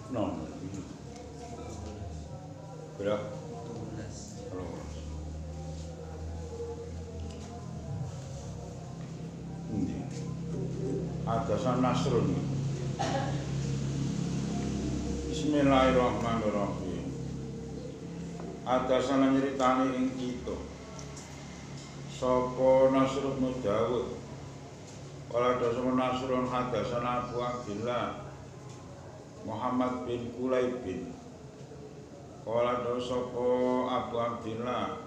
Non. Berapa? 12. Ini. Adasan Nasrun. Bismillahirrahmanirrahim. Adasan nyeritani ing kita. Sapa Nasr bin Dawud. Kala dasama Nasrun hadasan Abu Abdillah Muhammad bin Kulaibin. Kala dasapa Abu Abdillah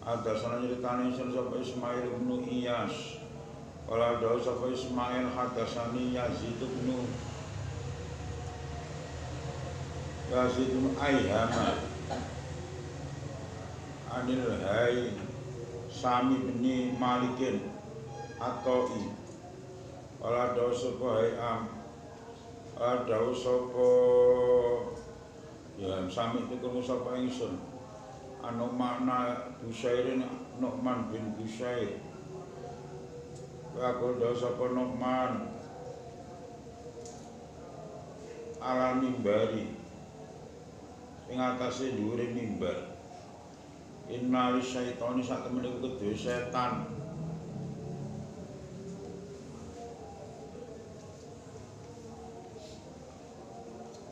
hadasan nyeritani sapa Ismail bin Iyas. Kala dasapa Ismail hadasani Yazid bin Aihama Anil Hai Sami bin Malikin Atoi. Kala dawu sapa Hayam dawu sapa ya Sami itu krungu sapa ingsun anu makna Busairin Nu'man bin Busair. Aku dawu sapa Nu'man ala mimbari ing atase dhuwure mimbar. Innal syaitani sak temene kedhe setan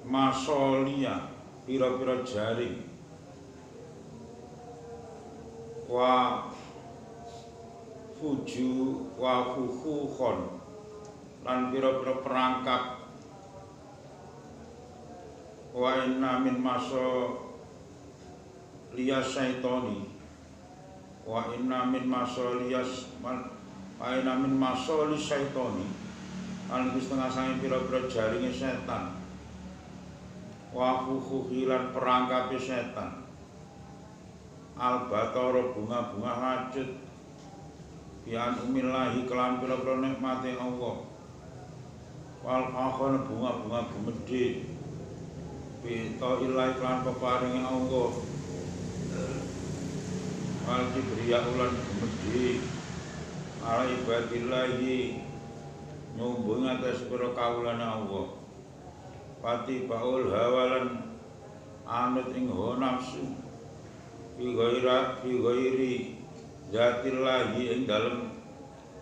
masolia pira-pira jaring wa fuju wa fukhon lan pira-pira perangkap wa inna min maso liya syaitani wa inna min maso liyas wa inna min maso li syaitani lan setengah sange pira-pira jaringe setan wa fukhilan perangkape setan albatara bunga-bunga hacut bian umillahi kelan pira-pira nikmate Allah wal akhon bunga-bunga gumedhe bita ilahi kelan peparinge Allah wal kibriya ulan gumedhe ala ibadillahi nyumbung atas pira kawulane Allah. Pati baul hawalan anut ing hawa nafsu fi ghairi zatillahi ing dalem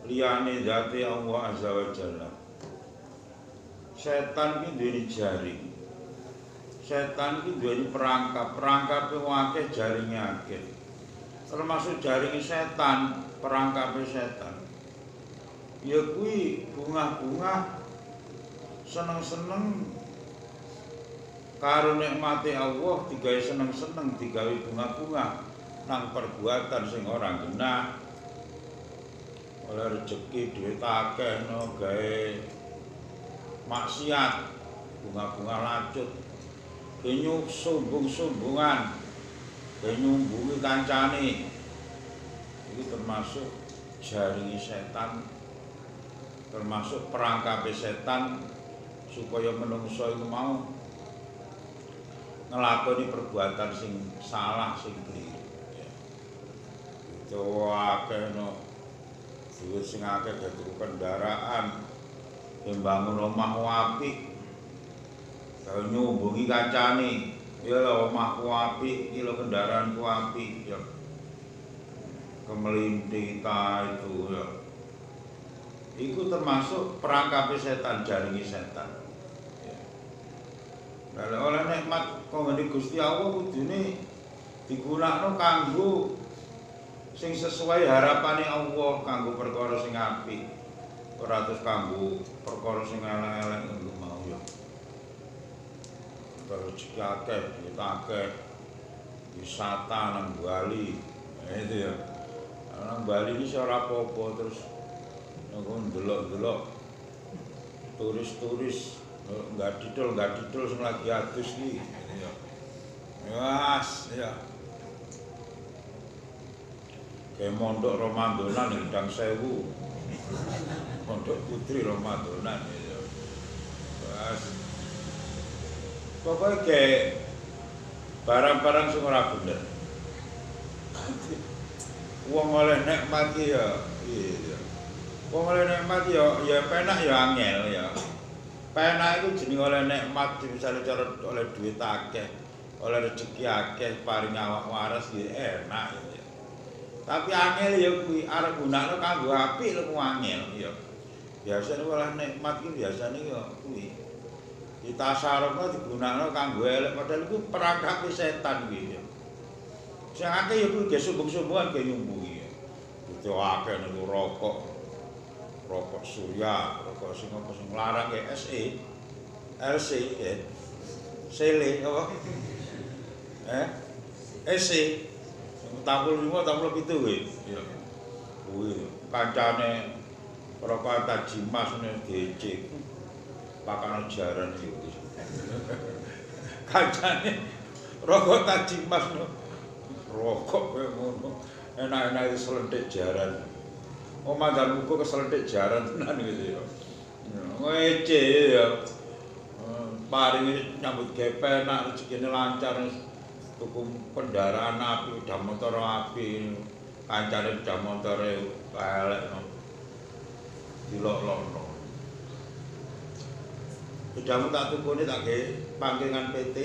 liyane zati Allah azza wa jalla. Setan ki duweni jaring. Setan ki duweni perangkape akeh jaringe akeh. Termasuk jaring setan, perangkape setan. Ya kuwi bunga-bunga seneng-seneng karo nikmate Allah digawe seneng-seneng digawe bunga-bunga nang perbuatan sing ora genah. Oleh rezeki duit akeh no gawe maksiat bunga-bunga lacut. Kenyuk sombong-sombongan, kenyumbungi kancane. Iki termasuk jaringi setan, termasuk perangkape setan supaya menungso iku mau ngelakoni perbuatan sing salah sing keliru ya. Itu akeh no duit sing akeh dadi kendaraan membangun omah apik kaya nyumbungi kancane ya lho omahku apik iki lho kendaraanku apik ya kemelinti ta itu ya iku termasuk perangkape setan jaringi setan. Kalau oleh nikmat kok ngene Gusti Allah kudune digunakno kanggo sing sesuai harapane Allah, kanggo perkara sing apik. Ora terus kanggo perkara sing elek-elek ngono mau ya. Terus akeh, kita akeh wisata nang Bali. Itu ya. Nang Bali iki ora apa-apa terus ndelok-ndelok turis-turis enggak didol sing lagi adus iki ya. Mas ya. Kayak mondok Ramadan Gendang Sewu. Mondok Putri Ramadan ya. Mas. Pokoknya kayak barang-barang sing ora bener. Wong oleh nikmat ya, iya. Wong oleh nikmat ya penak ya angel ya. Penak iku jenenge oleh nikmat, misale cara oleh duit akeh, oleh rezeki akeh, paring awak waras ya enak ya. Tapi angel ya kuwi arep gunakno kanggo apik lho angel ya. Biasane oleh nikmat iki biasane ya kuwi. Kita sarana digunakno kanggo elek padahal iku perangkap setan kuwi ya. Sing akeh ya kuwi ge sumbung-sumbungan ge nyumbuhi. Itu akeh niku rokok surya, rokok sing apa sing larang ya SE, LC ya. Sele apa? SE 45 47 kuwi. Ya. Kuwi kancane rokok Tajimas ne DC. Pakane jaran iki. Kancane rokok Tajimas rokok kowe ngono. Enak-enak selentik jaran. Omah dalmuku keselentik jaran tenan gitu ya. Ngece ya. Paring nyambut gawe penak rezekine lancar tuku kendaraan api, udah motor api, kancane udah motore elek. Dilok-lokno. Udamu tak tukune tak gawe pangkingan PT.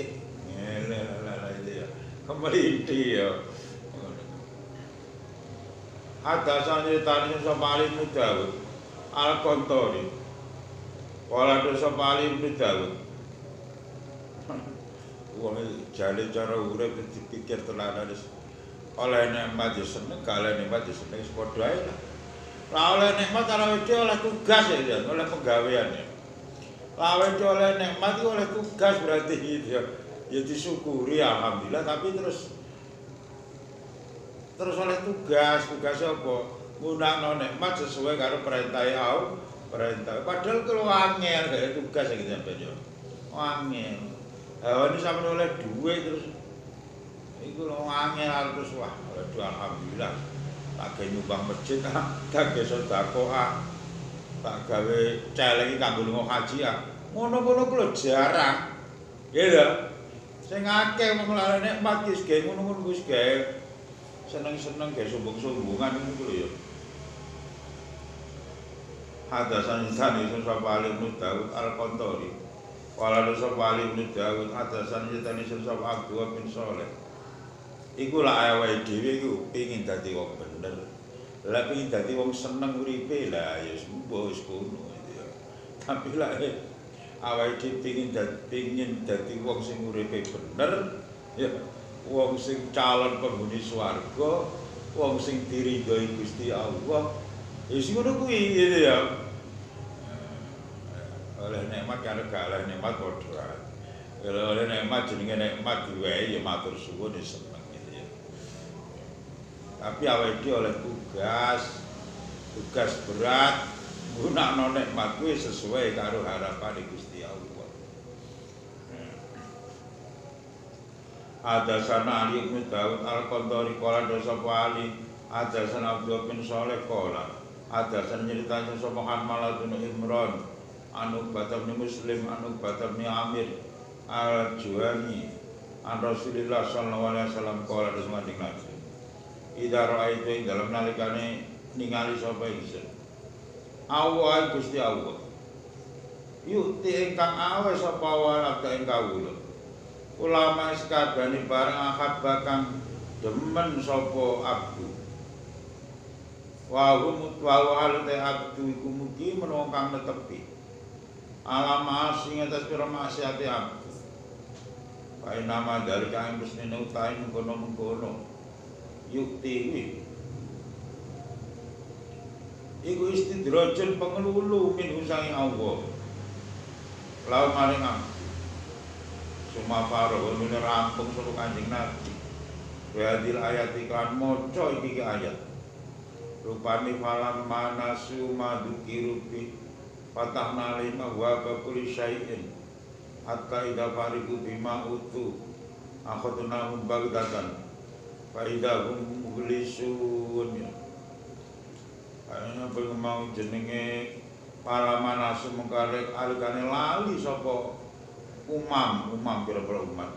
Lha itu ya. Kemeliti ya. Ada sanitani sapa alim Dawud Al-Qantari. Kala dosa alim Dawud. Wong jale cara urip dipikir tenan wis oleh nikmat ya seneng, kalih nikmat ya seneng padha ae lah. Lah oleh nikmat cara wedi oleh tugas ya, oleh penggawean ya. Lah wedi oleh nikmat iki oleh tugas berarti ya. Ya disyukuri alhamdulillah tapi terus oleh tugas apa? Nggunakno nikmat sesuai karo perintahe Allah, perintah. Padahal kalau angel gak tugas iki sampeyan yo. Angel. Ini sampeyan oleh duit terus iku lho angel terus wah, aduh alhamdulillah. Tak gawe nyumbang masjid, tak gawe sedekah, tak gawe celeng kanggo lunga haji ah. Ngono-ngono ku lho jarang. Nggih lho. Sing akeh mulane nikmat wis gawe ngono-ngono wis gawe seneng-seneng gawe sombong-sombongan ngono lho ya. Hadasan insani sapa alim Dawud Al-Qantari. Wala sapa alim Dawud hadasan insani sapa Abdullah bin Shalih. Iku lak awake dhewe iku pengin dadi wong bener. Lah pengin dadi wong seneng uripe lah ya wis kono ya. Tapi lak awake dhewe pengin dadi wong sing uripe bener ya. Wong sing calon penghuni swarga, wong sing diridhoi Gusti Allah. Ya sing ngono kuwi gitu ya. Oleh nikmat karo gak oleh nikmat padha. Kalau oleh nikmat jenenge nikmat diwehi ya matur suwun ya seneng gitu ya. Tapi awake dhewe oleh tugas berat gunakno nikmat kuwi sesuai karo harapane Gusti Allah. Hadasana Ali bin Dawud Al-Qantari qala sapa Ali hadasana Abdullah bin Shalih qala hadasana nyritani sapa Hammalah bin Imran anu batab Muslim anu batab Amir Al-Juhani an Rasulillah sallallahu alaihi wasallam qala Rasulullah Nabi idza ra'aitu ing dalem nalikane ningali sapa ingsun Allah Gusti Allah yukti ingkang awe sapa walak ing kawula ulama sekabehane bareng ahabba kang demen sapa abdu wa hum halte abdu iku mugi menawa kang netepi alama sing atas pira maksiate abdu kae nama dari kang mesti utahe mengkono-mengkono yukti iku istidrajun pengelulu min usangi Allah lau maring abdu Suma faro mene rampung suruh Kanjeng Nabi. Hadil ayat iklan maca iki ayat. Rupane falam manasu madukirubi fatahna lima wa kulli syai'in hatta idza fariqu bima utu akhadna bagdatan fa idza hum mublisun. Ana mau jenenge para manasu mengkarek alikane lali sapa umam pira-pira umat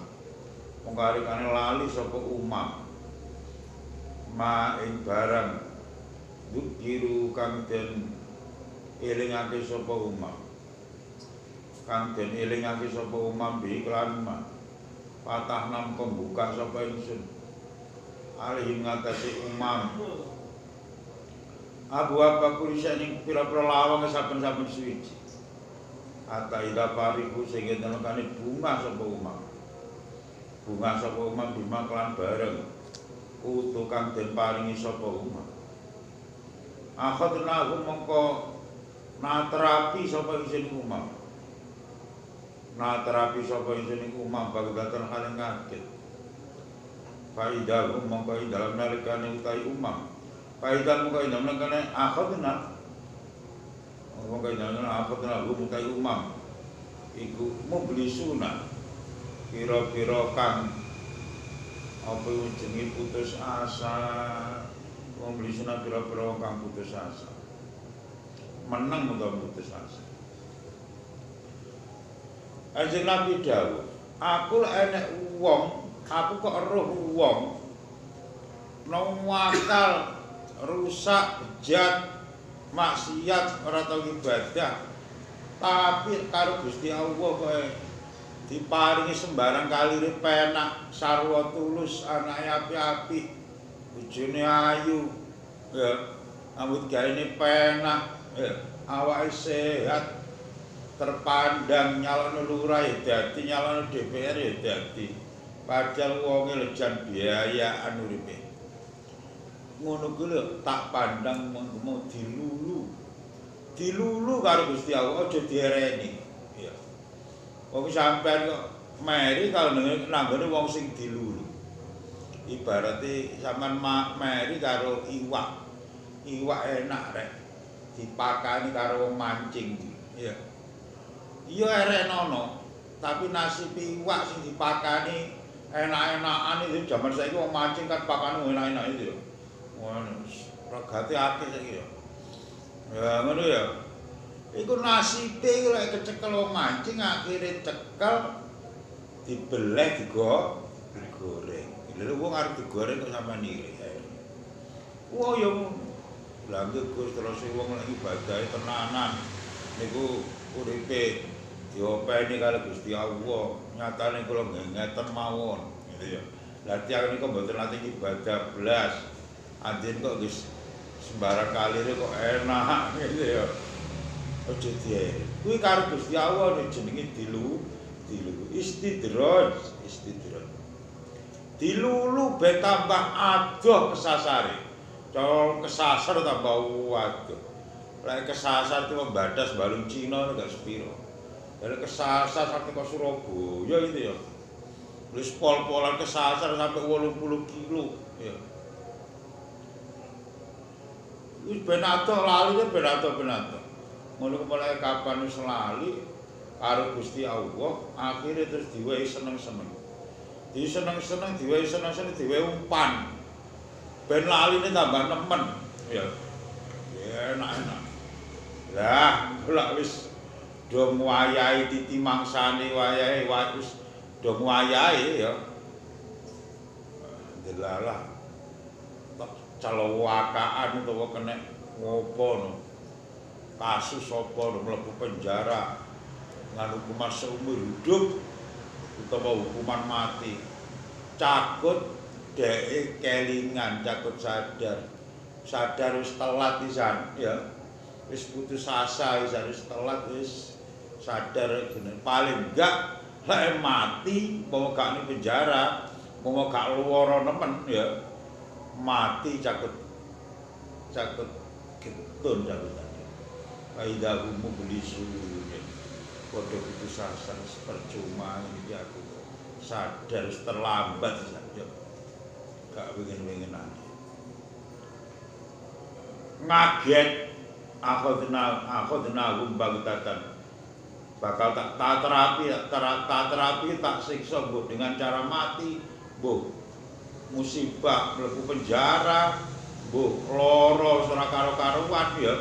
mengkarikane lali sapa umam ma ing barang dukiru kang den elingake sapa umam kang den elingake sapa umam bi iklan ma patah nam pembuka sapa ingsun alih ngatasi umam abu apa kulisa ning pira-pira lawang saben-saben suwiji ata ida pariku sing tenekane bunga sapa umam bima kelan bareng utu kang den paringi sapa umam akhadna mongko naterapi sapa ingsun umam naterapi sapa ingsun umam bagdatan hal ngaget faidah mongko dalam nalikane utai umam faidah mongko dalam nalikane akhadna mongko dalam akhadna utai umam iku mublisuna pira-pira kang apa jenenge putus asa mublisuna pira-pira kang putus asa menang utawa putus asa. Kanjeng Nabi dawuh, aku enek wong, aku kok eruh wong nawakal rusak bejat maksiat ora tau ibadah tapi karo Gusti Allah kowe diparingi sembarang kalire penak sarwa tulus anake api-api bojone ayu ya ambut gaene penak awake sehat terpandang nyalono lurah ya dadi nyalono DPR ya dadi padahal wonge lejan biayaan uripe ngono ku lho tak pandang mau dilulu karo Gusti Allah aja diereni ya wong sampean kok meri kalau nanggone wong sing dilulu ibarate sampean meri karo iwak enak rek dipakani karo wong mancing ya iya erenono tapi nasib iwak sing dipakani enak-enakan itu zaman saiki wong mancing kan pakane enak-enak itu ya ngono regate akeh saiki ya ya ngono ya iku nasibe iku lek kecekel wong mancing akhire cekel dibeleh digoreng lha wong arep digoreng kok sampean iri wah ya langge Gus terus wong lek ibadah tenanan niku uripe diopeni karo Gusti Allah nyatane kula ngeten mawon gitu ya lha tiyang niku mboten nate ibadah blas andien kok wis sembarang kalire kok enak gitu ya aja diere kuwi karo Gusti Allah jenenge dilulu istidraj dilulu ben tambah adoh kesasare col kesasar tambah adoh lek kesasar itu membadas balung Cina gak sepiro dari kesasar sampai ke Surabaya itu ya wis pol-polan kesasar sampai 80 kilo ya wis ben adoh laline ben adoh ngono mulai kapan wis lali karo Gusti Allah akhirnya terus diwehi seneng-seneng diwehi seneng-seneng diwehi umpan ben laline tambah nemen ya enak lah kula wis do wayahe titi mangsane wayahe wis do wayahe ya delalah calowakaan utawa kena ngopo no kasus apa mlebu penjara dengan hukuman seumur hidup utawa hukuman mati cakut dhek kelingan cakut sadar wis telat pisan ya wis putus asa wis telat wis sadar paling enggak lek mati mau gak ning penjara mau gak luwara nemen ya mati cakut getun cakutan kaidah umum beli suruhnya kode putus asa percuma ini aku sadar terlambat saja gak pengen aja ngaget aku tenang bagutatan bakal tak terapi tak siksa bu dengan cara mati bu musibah mlebu penjara bu loro ora karo-karuan ya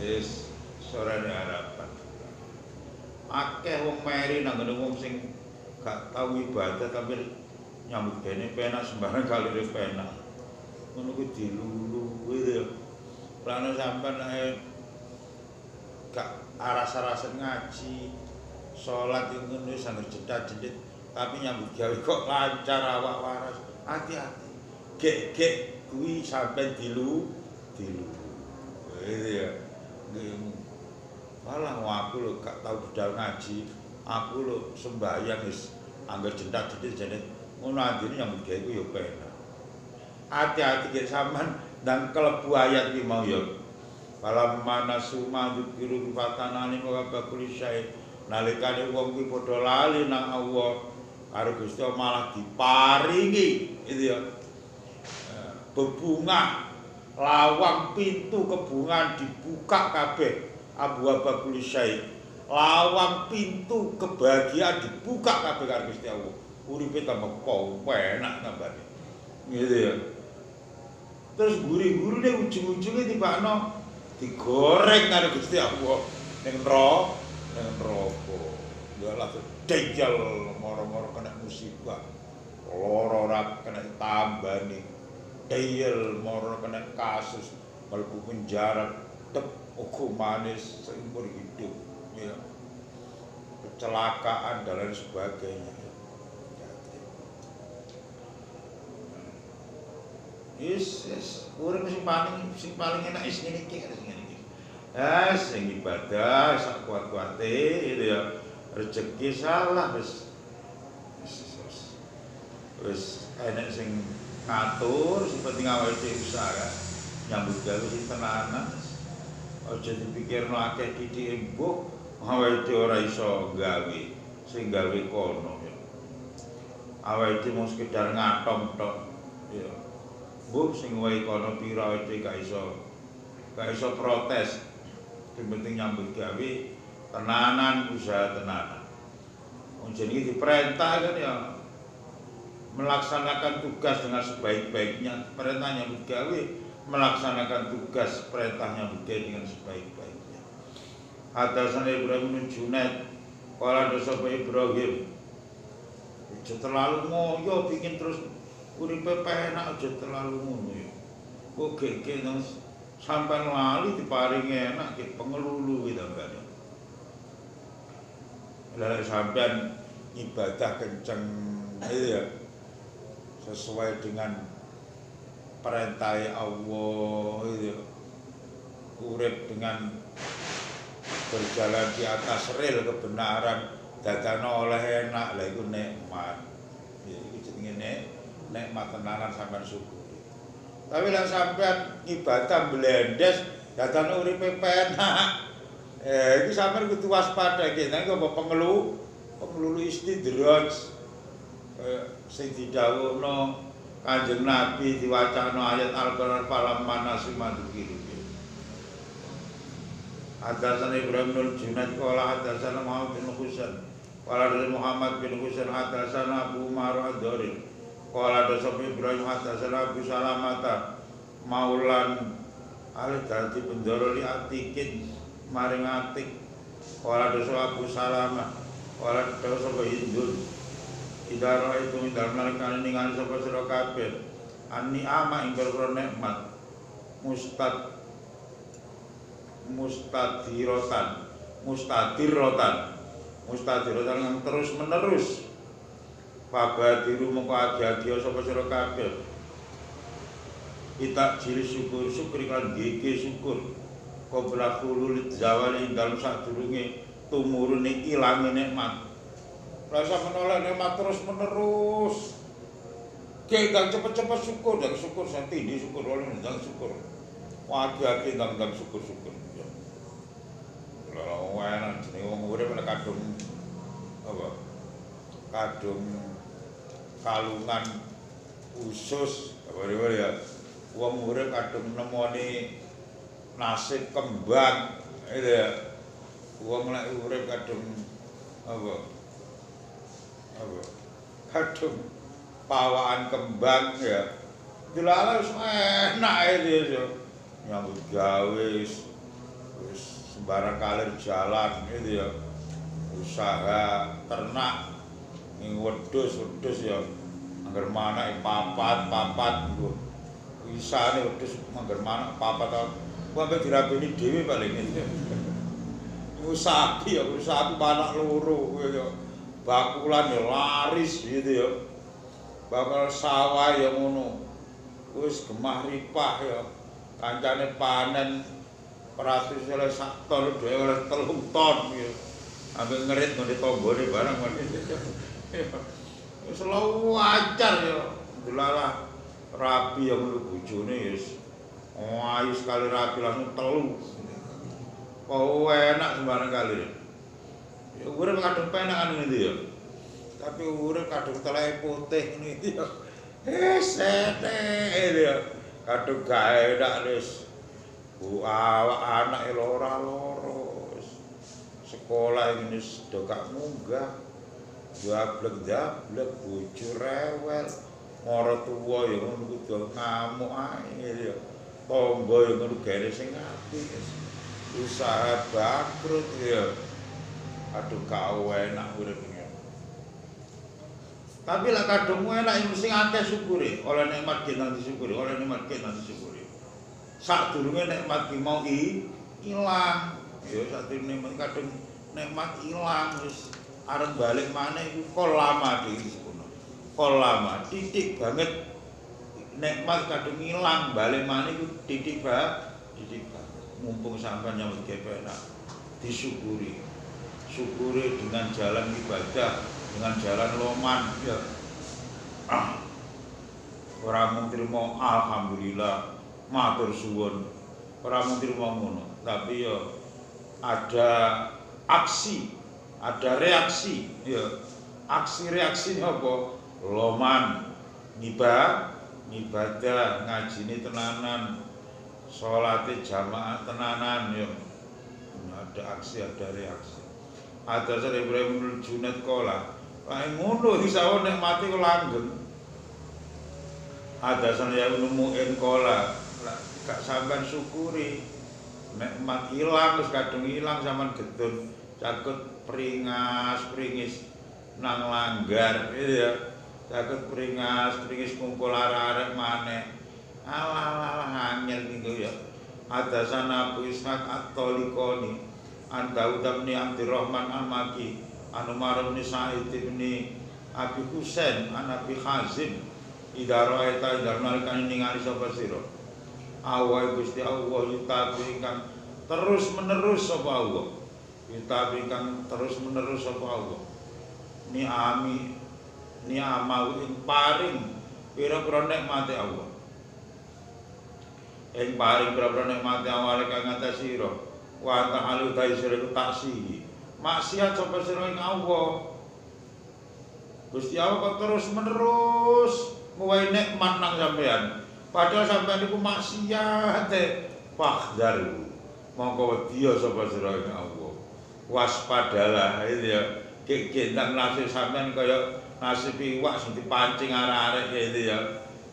wis sorane harapan akeh wong meri nang ngene wong sing gak tau ibadah tapi nyambut gene penak sembarang kalire penak ngono kuwi dilulu gitu plano sampean gak aras-arasen ngaji salat iki ngono wis angger jedak-jedit tapi nyambut gawe kok lancar awak waras. Hati-hati. Gek kuwi sampean dilu. Itu ya. Malah aku lho gak tau budal ngaji. Aku lho sembahyang wis angger jedak-jedit jane ngono andine nyambut gawe ku ya penak. Hati-hati gek sampean dan kelebu ayat iki mau ya. Falamma nasu ma dzukiru fatanani wa bakul syai. Nalikane wong kuwi padha lali nang Allah karo Gusti malah diparingi itu ya. Bebungah lawang pintu kebungan dibuka kabeh abu bakul syai. Lawang pintu kebahagiaan dibuka kabeh karo Gusti Allah. Uripe tambah enak tambane. Gitu ya. Terus guri-gurine ujung-ujunge tibakno digoreng karo Gusti Allah ning neraka. Dalah dajal moro-moro kena musibah. Loro ora kena tambani. Dajal moro kena kasus mlebu penjara tep hukumane seumur hidup ya. Kecelakaan dan lain sebagainya. Yes, urip sing paling enak is ngene iki harus ngene iki. Sing ibadah sak kuat-kuate itu ya. Rezeki salah wis enek sing ngatur sing penting awake dhewe usaha nyambut gawe sing tenanan. Aja dipikirno akeh titik mbok awake dhewe ora iso gawe sing gawe kono ya. Awake dhewe mung sekedar ngatom tok ya. Mbok sing wae kono pira awake gak iso protes. Sing penting nyambut gawe tenanan usaha tenanan. Jadi diperintah kan ya melaksanakan tugas dengan sebaik-baiknya. Perintahnya gawe melaksanakan tugas perintahnya dengan sebaik-baiknya. Hadasan Ibrahim bin Junaid kala dosa Ibrahim. Aja terlalu ngoyo bikin terus uripe penak aja terlalu ngono ya. Kok gek nang sampean lali diparingi enak ki pengelulu iki tambane. Lalu sampean ibadah kenceng itu ya sesuai dengan perintah Allah itu ya. Urip dengan berjalan di atas rel kebenaran dadana oleh enak lha iku nikmat. Ya iki jenenge nikmat tenanan sampean syukuri. Tapi lek sampean ibadah blendes dadana uripe penak. Iki sampeyan kudu waspada iki nek apa pengelu istidraj sing didhawuhna Kanjeng Nabi diwacana ayat Al-Qur'an falamma nasima dzikru. Hadasan Ibrahim bin Junaid qala hadasan Muhammad bin Husain qala dari Muhammad bin Husain hadasan Abu Umar ad-Dari qala dari Ibrahim hadasan Abu Salamata maulan al-Dati bendoro li atikin maring atik wala dosa Abu Salamah wala dosa Hindun idara itu dalam nalikane ningali sapa sira kabeh ani ama ing perkara nikmat mustadirotan yang terus menerus pabadiru mengko agi-agi sapa sira kabeh kita ciri syukur kan gege syukur qabla khulul zawali dalam sadurunge tumurune ilange nikmat. Rasa menolak nikmat terus menerus. Kita cepet-cepet syukur dan syukur santi di syukur oleh dan syukur. Wagi-agi dan syukur-syukur. Kalau enak jenenge wong urip nek kadung apa? Kadung kalungan usus apa ya. Wong urip kadung nemoni nasib kembang itu ya. Wong lek urip kadung apa kadung pawaan kembang ya dilala wis enak itu ya nyambut gawe wis sembarang kalir jalan itu ya usaha ternak ing wedhus ya angger manak papat nggo isane wedhus angger manak papat sampai dirabeni dhewe paling itu. Sapi ya, sapi anak loro ya. Bakulan ya laris gitu ya. Bakal sawah ya ngono. Wis gemah ripah ya. Kancane panen 100 oleh 1 ton dhewe oleh 3 ton ya. Ambek ngerit ngene tombone barang wis selalu ajar ya. Delalah rapi yang ngono bojone wis ayu sekali rapi langsung 3. Oh enak sembarang kali. Ya urip kadung penak ngene ya. Tapi urip kadung telek putih ngene iki ya. Sete ya. Kadung gawe enak wis. Awak anake loro sekolah ini sudah gak munggah. Jablek bojo rewel. Mara tuwa ya ngono kudu ngamuk ae ya. Tangga ya ngono gere sing apik. Usaha bangkrut ya. Aduh kau enak urip iki. Tapi lek kadung enak sing akeh syukure, oleh nikmat ki nang disyukuri, oleh nikmat ki nang disyukuri. Sadurunge nikmat ki mau ilang, ya sadurunge kadung nikmat ilang wis arep balik maneh iku kol lama iki sekono. Kol lama titik banget nikmat kadung ilang balik maneh iku titik banget. Mumpung sampean nyambut gawe enak disyukuri. Syukuri dengan jalan ibadah, dengan jalan loman ya. Ora mung trimo alhamdulillah, matur suwun. Ora mung trimo ngono, tapi ya ada aksi, ada reaksi ya. Aksi reaksi apa? Loman, ibadah, ngajine tenanan, salate jamaah tenanan ya. Ada aksi, ada reaksi. Ada sare Ibrahim Junaid kola. Lah ngono isawa nek mati kok langgeng. Ada sare ya nemuin kola. Gak sampean syukuri. Nikmat ilang terus kadung ilang sampean gedun caket pringis nang langgar gitu ya. Caket pringis kumpul arek-arek maneh. Alah angel niku ya. Ada sana Abu Ishaq At-Tolikoni an Daud bin Abdurrahman Al-Maki an Umar bin Sa'id bin Abi Husain an Abi Hazim idaro eta nalikan ningali sapa sira awai Gusti Allah yutabi kang terus menerus sapa Allah yutabi kang terus menerus sapa Allah ni amal ing paring pira-pira nikmate Allah ing paring pira-pira nikmate awake kang ngatas sira wa ta'alu taisir taksi maksiat sapa sira ing Allah Gusti Allah kok terus menerus muwai nikmat nang sampean padahal sampean iku maksiat fahdar mongko wedi sapa sira ing Allah waspadalah itu ya gendang nasib sampean kaya nasib iwak sing dipancing arek-arek gitu ya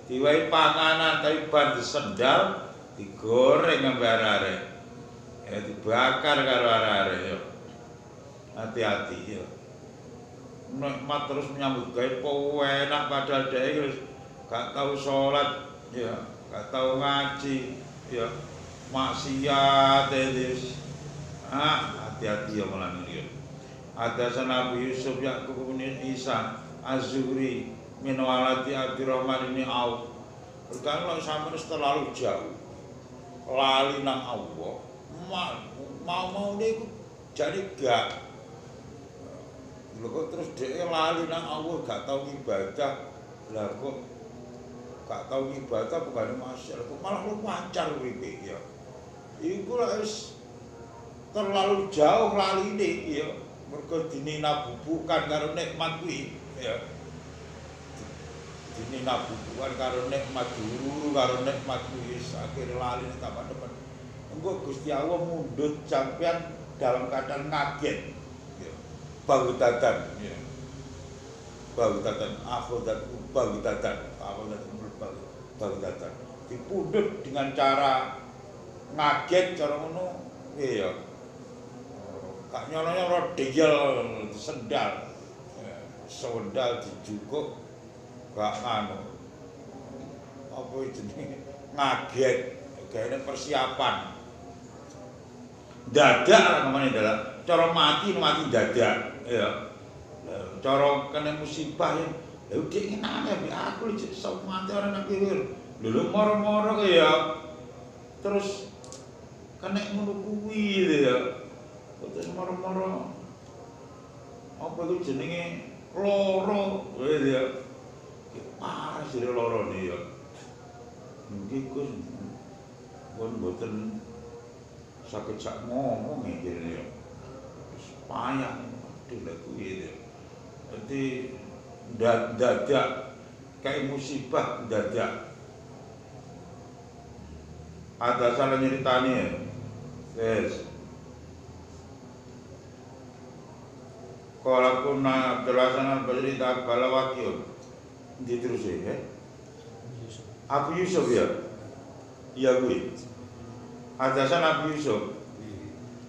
diwai panganan tapi bar disendal digoreng ambek arek-arek ya dibakar karo arek-arek ya. Hati-hati ya. Nikmat terus menyambut gawe enak padahal dhek gak tau salat ya, gak tau ngaji ya. Maksiat wis. Hati-hati ya malah iki. Ada Nabi Yusuf Yakub bin Isa Az-Zuhri min waladi Abdurrahman bin Auf. Kalau sampai terlalu jauh lali nang Allah mau niku jadi gak lho kok terus dhek lali nang Allah gak tau ibadah lah kok gak tau ibadah bukan masyarakat kok malah lu lancar uripe ya iku lek wis terlalu jauh laline ya mergo dininabubukan karo nikmat kuwi ya dininabubukan karo nikmat dulu karo nikmat kuwi akhire lali tambah depan engko Gusti Allah mundhut sampean dalam keadaan ngaget ya bagutatan ya bagutatan bagutatan dipundhut dengan cara ngaget cara ngono ya gak nyono-nyono deyel sendal sendal dijukuk gak anu apa jenenge ngaget gaene persiapan dadak lah kemana dadak cara mati dadak ya. Cara kena musibah ya. Lha dik ngenane mbek aku lho iso mati ora nang kiri. Lho moro-moro ya. Terus kena ngono kuwi ya. Terus moro-moro apa itu jenenge loro ya. Parah sih loro nih ya. Mungkin Gus pun mboten sakit sak ngomong iki ya. Payah aduh lha kuwi ya. Dadi dadak kayak musibah dadak. Ada salah nyeritani ya. Yes. Kalau kuna jelasan bercerita balawakil diterusin ya. Abu Yusuf ya. Iya gue. Hadasan Abu Yusuf.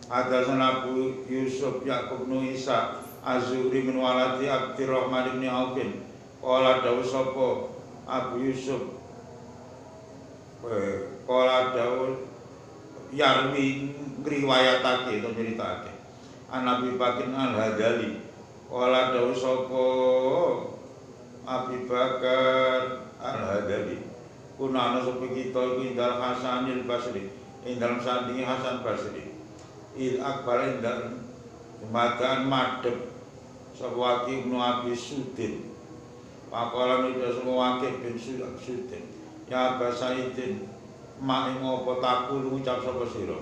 Hadasan Abu Yusuf Yaqub bin Isa Az-Zuhri min waladi Abdurrahman bin Aufin. Qala dawu sapa Abu Yusuf. Qala dawu yarwi ngriwayatake to nyeritake. An Abi Bakr Al-Hadali. Qala dawu sapa Abi Bakar Al-Hadali. Kuna ana sapa kita iku Indal Hasanil Basri. Indal sandingi Hasan Basri. Il akbar indal jumatan madhep sapa Waqi bin Abi Sudin. Pakola nida semua Waqi bin Sudin. Ya Aba Saidin mak ing apa takul ngucap sapa sira.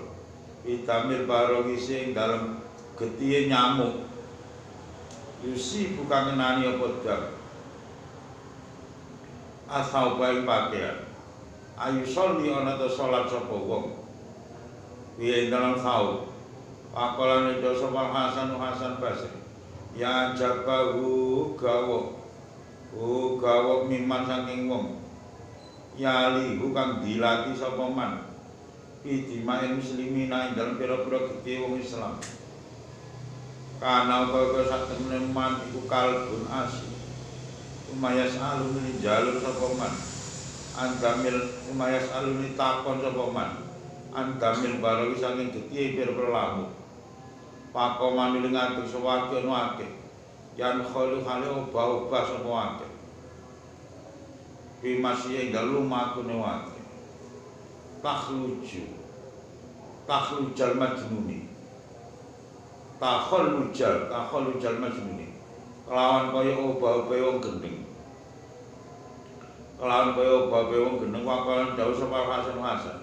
Itamil barogi sing dalem getihe nyamuk. Yusi bukan ngenani apa dak. Asal baik pakaian. Ayu sholli ana ta salat sapa wong. Piye dalam saum. Pakola nida sapa Hasan Basri. Ya jabahu gawa miman saking wong. Yali kang dilati sapa man. Idimae muslimina ing dalem pira-pira gedhe wong Islam. Kana kaya sak temene man iku kalbun asli. Umayas aluni jalur sapa man. Antamil umayas aluni takon sapa man. Antamil barawi saking gedhe pira-pira lamu. Pakoman ing ngantuk sewake ono akeh. Yan khalu hale obah-obah sapa akeh. Bimasih ing dalu makune wake. Takhlujal majnuni. Takhlujal majnuni. Kelawan kaya obah-obah wong gendeng. Kelawan kaya obah-obah wong gendeng wakalan dawuh sapa Hasan.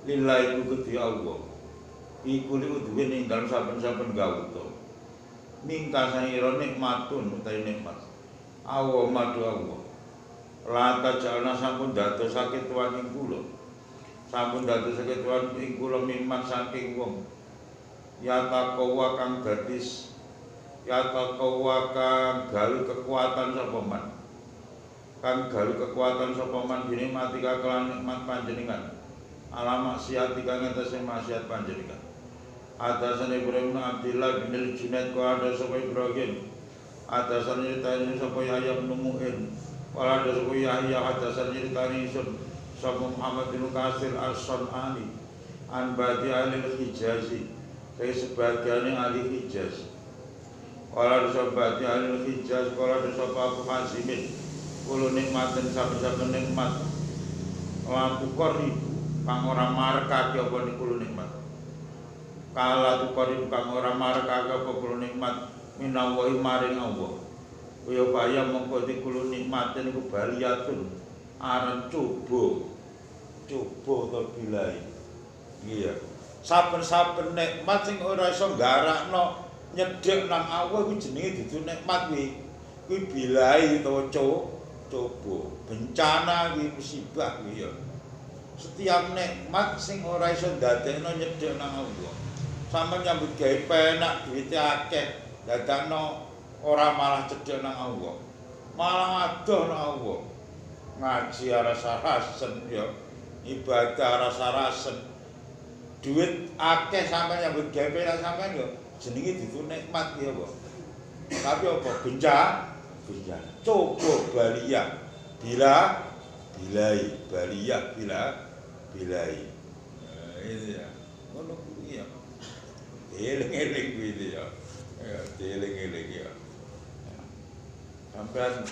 Lillahi Gusti Allah. Iku duwe ning dalem saben-saben gawuta. Minta saira nikmatun utawi nikmat. Allah madu Allah. Lata jalna sampun dadosake tuan ing kula. Sampun dadosake tuan ing kula miman saking wong. Ya taqwa kang gadis. Ya taqwa kang gawe kekuatan sapa man. Kang gawe kekuatan sapa man dene mati kakelan nikmat panjenengan. Alamak siati kang ngatasi maksiat panjenengan. Atasan Ibrahim bin Abdillah bin Al-Junaid kala ada sapa Ibrahim. Atasan nyritani sapa Yahya bin Mu'in. Kala ada sapa Yahya atasan nyritani sapa Muhammad bin Kasir As-Sunani. An badi ahli Hijazi. Saya sebagiannya ahli Hijaz. Kala ada sapa badi ahli Hijaz kala ada sapa Abu Hazimin. Kulo nikmaten saben-saben nikmat. Lampu koribu kang ora markake apa niku nikmat. Kala tukori kang ora markake apa kulo nikmat minawahi maring Allah. Kaya bayam mongko dikulo nikmate niku baliyatun aran coba to bilai. Iya. Saben-saben nikmat sing ora iso nggarakno nyedhek nang Allah kuwi jenenge dudu nikmat kuwi. Kuwi bilai utawa coba. Bencana kuwi musibah kuwi ya. Setiap nikmat sing ora iso ndadekno nyedhek nang Allah. Sampe nyambut gawe penak duwite akeh, dadakno ora malah cedhek nang Allah. Malah adoh nang Allah. Ngaji rasa-rasen ya, ibadah rasa-rasen. Duit akeh sampe nyambut gawe penak sampean yo jenenge ditu nikmat ya apa. Tapi apa bencana? Coba baliyah bilai bilai. Itu ya. Ngono kuwi ya. Dieling-eling gitu ya. Ya, dieling-eling ya. Sampeyan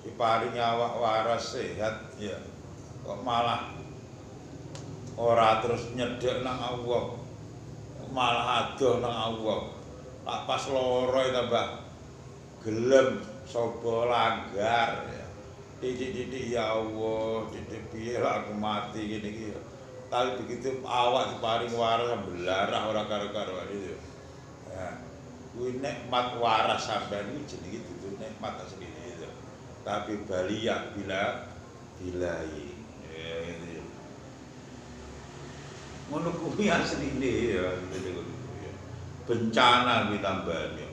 diparingi awak waras sehat ya. Kok malah ora terus nyedek nang Allah. Malah adoh nang Allah. Tak pas loro tambah gelem sapa langgar ya. Titik-titik ya Allah, titik piye lah aku mati gini iki ya. Tapi begitu awak diparing waras belarah ora karo-karoan itu. Ya. Kuwi nikmat waras sampean iki jenenge dudu nikmat asline itu. Tapi balia bilai. Ya itu. Ngono kuwi asline ya gitu. Bencana kuwi tambahan ya.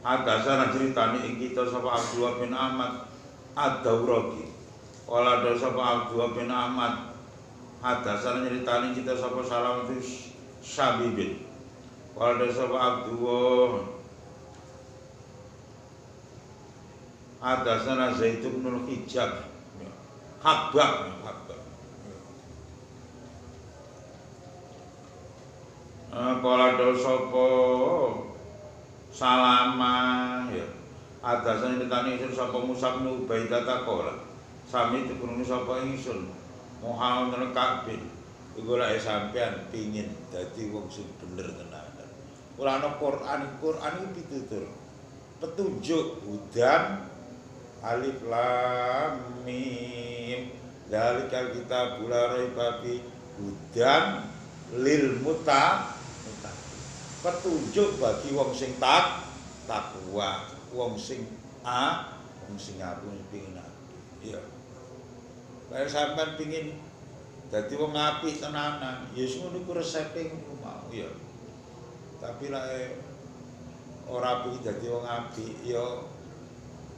Adasana ceritane ing kita sapa Abdullah bin Ahmad Ad-Dauraqi. Wala ada sapa Abdullah bin Ahmad Adasana ceritane kita sapa Salamatus Sabibin. Wala ada sapa Abdullah Adasana Zaid bin Hijab. Habab. Kala ada sapa Salama ya. Adasan ditani isun sapa Musab bin Ubaidah takola. Sami dikurungi sapa ingsun. Muhammad Kabin. Iku lek sampean pingin dadi wong sing bener tenanan. Ora ana Quran iki pitutur. Petunjuk hudan alif lam mim. Zalikal kitabul la raiba fi hudan lil muttaqin. Petunjuk bagi wong sing takwa, wong sing aku pengin apik. Iya. Lah sampean pengin dadi wong apik tenanan, ya wis ngono ku resepe ngono mau ya. Tapi lek ora pengin dadi wong apik, ya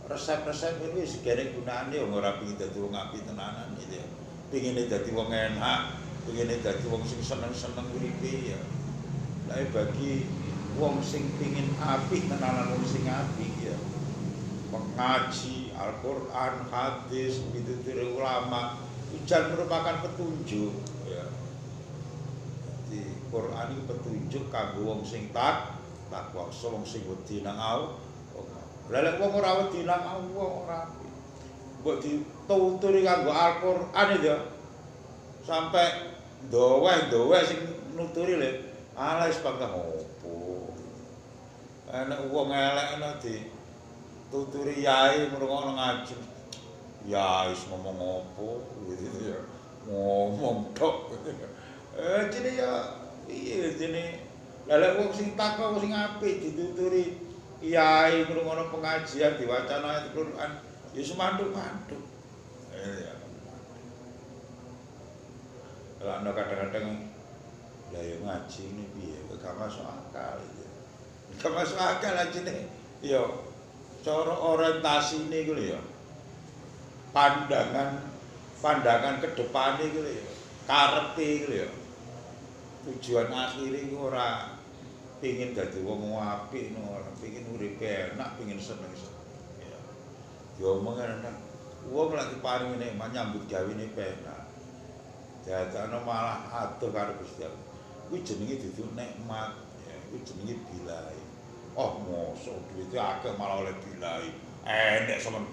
resep-resep iki wis gene gunane wong ora pengin dadi wong apik tenanan gitu ya. Pengine dadi wong enak, pengine dadi wong sing seneng-seneng uripe ya. Lah bagi wong sing pengin apik tenanan wong sing apik ya. Mengaji Al-Qur'an, hadis, pitutur ulama ujan merupakan petunjuk ya. Jadi Quran iki petunjuk kanggo wong sing takwa, wong sing wedi nang Allah. Lah lek wong ora wedi nang Allah ora apik. Mbok dituturi kanggo Al-Qur'an ya. Sampai dowe sing nuturi lho. Ala wis pangkah opo. Enak wong elek ana di tuturi yai ngrungokno ngaji. Ya wis ngomong opo gitu ya. Ngomong tok. Jene ya piye jene lek wong sing takwa wong sing apik dituturi yai ngrungokno pengajian diwacana ayat Quran ya semanduk-manduk. Ya. Lah ana kadang-kadang lah ya ngaji ini piye gak masuk akal iki. Gak masuk akal ajine. Ya cara orientasi ini kuwi ya. Pandangan ke depan iki lho ya. Karepe iki lho ya. Tujuan akhir iki ora pengin dadi wong apik ora pengin uripe enak, pengin seneng-seneng. Ya. Diomong enak. Wong lek diparingi nikmat nyambut gawene penak. Dadakno malah adoh karo Gusti Allah. Kuwi jenenge dudu nikmat, ya, kuwi jenenge bilai. Oh, mosok duwite akeh malah oleh bilai. Enek sampean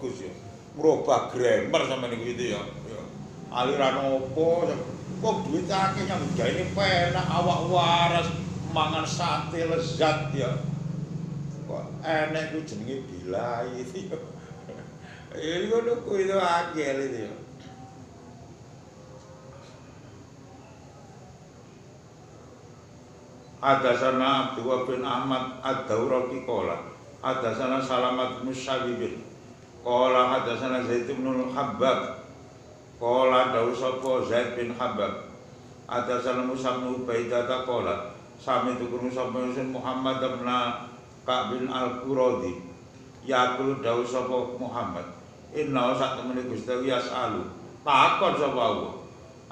Gus ya. Merubah grammar sampean niku itu ya. Ya. Aliran opo? Kok duwite akeh nyambut gawe penak, awak waras, mangan sate lezat ya. Kok enek kuwi jenenge bilai itu ya. Ya ngono kuwi itu akeh itu ya. Adasana Abdullah bin Ahmad Ad-Dauraqi qala adasana Salamat bin Sabibin qala adasana Zaid bin Habab qala dawu sapa Zaid bin Habab adasana Musa bin Ubaidah qala sami tukur sapa Muhammad bin Ka'b bin Al-Quradi yaqulu dawu sapa Muhammad inna sak temene Gusti yasalu takon sapa Allah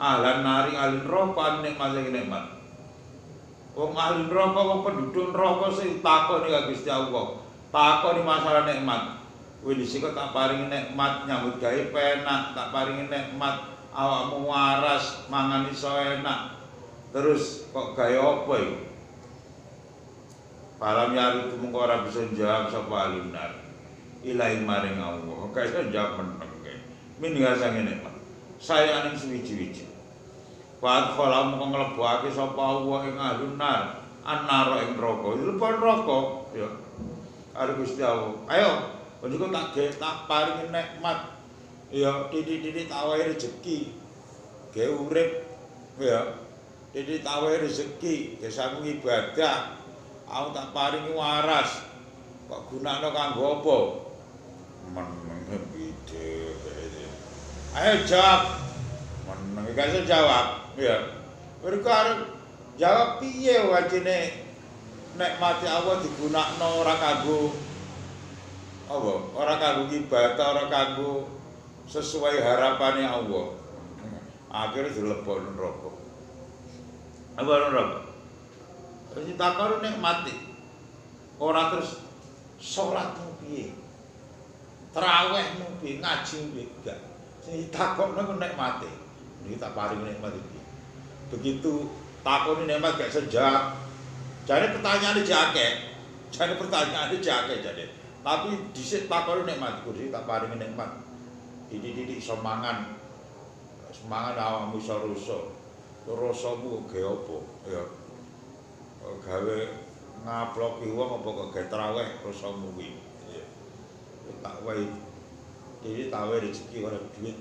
ahlan nari alin ropan nikmat sing nikmat. Wong ahli neraka wong penduduk neraka sing takoni karo Gusti Allah. Takoni masalah nikmat. Kowe dhisik tak paringi nikmat nyambut gawe penak, tak paringi nikmat awakmu waras, mangan iso enak. Terus kok gaya apa iki? Palam yaru mengko ora bisa jawab sapa alunar. Ilahi maring Allah. Kok iso jawab meneng ke. Min ngasa ngene, Pak. Saya ning suwi-wiji. Wa khala mengko nglebokake sapa Allah ing alunar, annara ing neraka. Lebon neraka ya. Karo Gusti Allah. Ayo, njiko tak paringi nikmat. Ya, titik-titik tawae rezeki. Ge urip ya. Titik tawae rezeki, ge sangu ibadah. Aku tak paringi waras. Kok gunakno kanggo apa? Meneng pide. Ayo jawab. Meneng gak iso jawab, ya. Mergo arep jawab piye wajine nikmate Allah digunakno ora kanggo apa? Ora kanggo ibadah, ora kanggo sesuai harapane Allah. Akhirnya dilebokno neraka. Apa neraka? Terus takon nikmati. Ora terus salatmu piye? Tarawihmu piye? Ngajimu piye? Enggak. Sing takokno ku nikmati. Niki tak paring nikmat iki. Begitu takoni nikmat gak sejak. Jane pertanyaane jake. Jane pertanyaane jake jane. Tapi dhisik takoni nikmat iku tak paring nikmat. Didik-didik iso mangan. Semangan awakmu iso rusak. Rasamu ge apa? Ya. Gawe ngaploki wong apa kok gawe traweh rasamu kuwi. Ya. Tak wae. Dhewe tawe rezeki ora duit.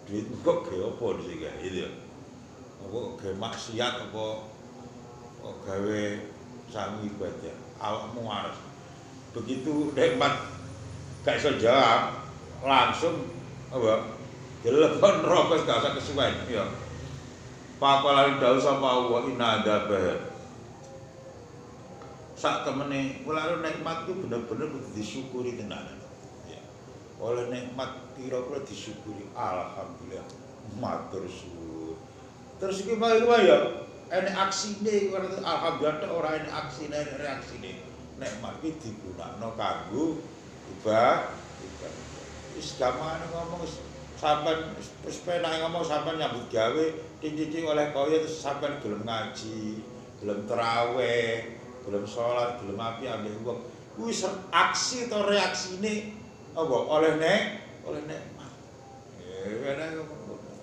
Duit kok gawe apa dhisik gawe ya. Apa gawe maksiat apa kok gawe sangu ibadah. Awakmu waras. Begitu nikmat gak iso jawab, langsung apa? Telepon neraka gak usah kesuwen ya. Papalan dawuh sapa Allah inna adzabah. Sak temene kula nikmat ku bener-bener kudu disyukuri tenanan. Ya. Oleh nikmat kira-kira disyukuri alhamdulillah. Matur suwun. Terus iki mari ya enek aksine alhamdulillah ora enek aksine reaksine. Nikmat iki digunakno kanggo ibadah. Wis gampang ngomong sampean wis penak ngomong sampean nyambut gawe titik oleh kaya terus sampean gelem ngaji, gelem tarawih, gelem salat, gelem api ambek wong. Kuwi aksi atau reaksine apa oleh nikmat.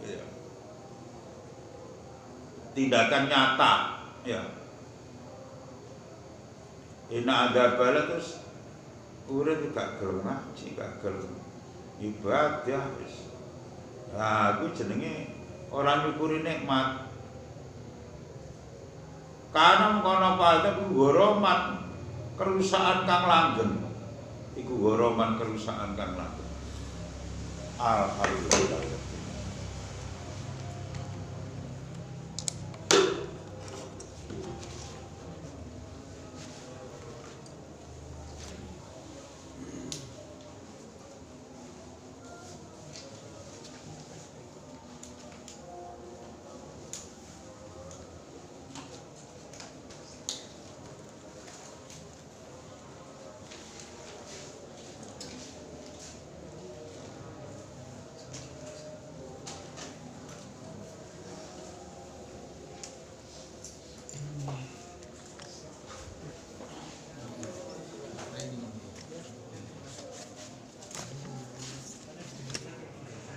Ya. Tindakan nyata ya. Ina ada bala terus urip gak gelem ngaji, gak gelem ibadah wis. Nah, kuwi jenenge ora nyukuri nikmat. Kana kono palte ku goroman kerusakan kang langgeng. Iku goroman kerusakan kang langgeng. Alhamdulillah.